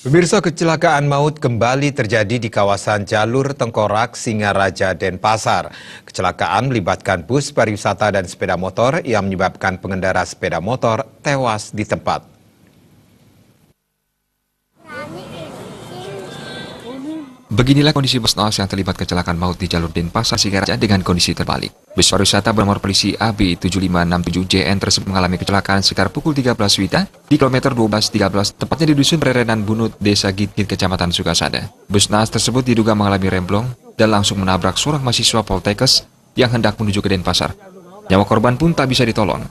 Pemirsa, kecelakaan maut kembali terjadi di kawasan jalur Tengkorak, Singaraja, Denpasar. Kecelakaan melibatkan bus pariwisata dan sepeda motor yang menyebabkan pengendara sepeda motor tewas di tempat. Beginilah kondisi bus Naas yang terlibat kecelakaan maut di jalur Denpasar Singaraja dengan kondisi terbalik. Bus pariwisata bernomor polisi AB7567JN tersebut mengalami kecelakaan sekitar pukul 13 WITA di kilometer 1213, tepatnya di Dusun Rerenan Bunut, Desa Gitgit, Kecamatan Sukasada. Bus Naas tersebut diduga mengalami remblong dan langsung menabrak seorang mahasiswa Poltekkes yang hendak menuju ke Denpasar. Nyawa korban pun tak bisa ditolong,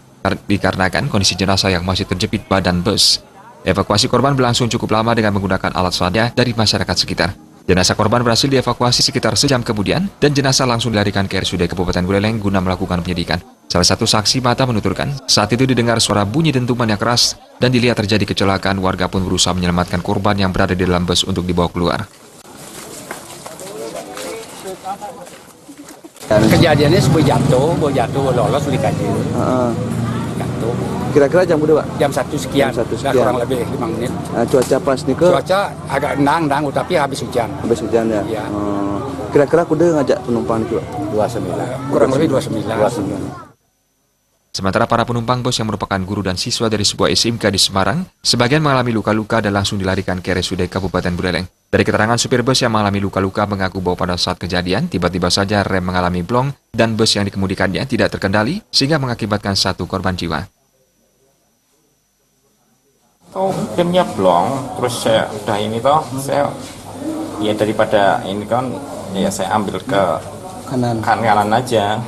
dikarenakan kondisi jenazah yang masih terjepit badan bus. Evakuasi korban berlangsung cukup lama dengan menggunakan alat seadanya dari masyarakat sekitar. Jenazah korban berhasil dievakuasi sekitar sejam kemudian dan jenazah langsung dilarikan ke RSUD Kabupaten Buleleng guna melakukan penyidikan. Salah satu saksi mata menuturkan, saat itu didengar suara bunyi dentuman yang keras dan dilihat terjadi kecelakaan. Warga pun berusaha menyelamatkan korban yang berada di dalam bus untuk dibawa keluar. Kejadiannya sebuah jatuh lolos di kayu. Jatuh. Kira-kira jam berapa, Pak? Jam 1 sekian. Jam 1 sekian. Kurang lebih 5 menit. Cuaca pas nih ke? Cuaca agak endang, tapi habis hujan. Habis hujan ya? Iya. Kira-kira kuda ngajak penumpang itu, Pak? 29. Kurang lebih 29. Sementara para penumpang bus yang merupakan guru dan siswa dari sebuah SMK di Semarang, sebagian mengalami luka-luka dan langsung dilarikan ke RSUD Kabupaten Buleleng. Dari keterangan supir bus yang mengalami luka-luka mengaku bahwa pada saat kejadian, tiba-tiba saja rem mengalami blong dan bus yang dikemudikannya tidak terkendali sehingga mengakibatkan satu korban jiwa. Remnya blong, terus saya udah ini saya ya daripada ini kan ya saya ambil ke kanan aja.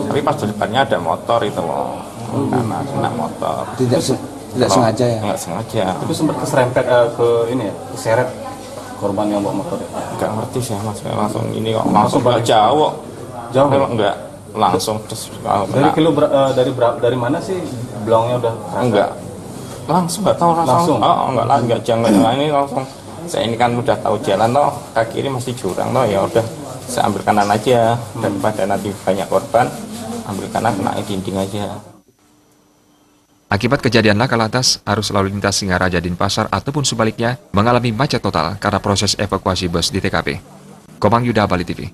Tapi pas di depannya ada motor itu loh, karena kena motor. Tidak sengaja ya? Nggak sengaja. Itu sempat keserempet ke ini ya, keseret korban yang bawa motor ya? Nggak ngerti sih mas, langsung ini kok langsung jauh. Jauh? Enggak langsung terus. Dari mana sih blongnya udah? Enggak. Langsung nggak tahu langsung. Enggak jangan ini langsung. Saya ini kan udah tahu jalan toh, kaki kiri masih jurang toh, ya udah saya ambil kanan aja daripada nanti banyak korban, ambil kanan kena dinding aja. Akibat kejadian laka lantas, arus lalu lintas Singaraja Denpasar ataupun sebaliknya mengalami macet total karena proses evakuasi bus di TKP. Komang Yuda, Bali TV.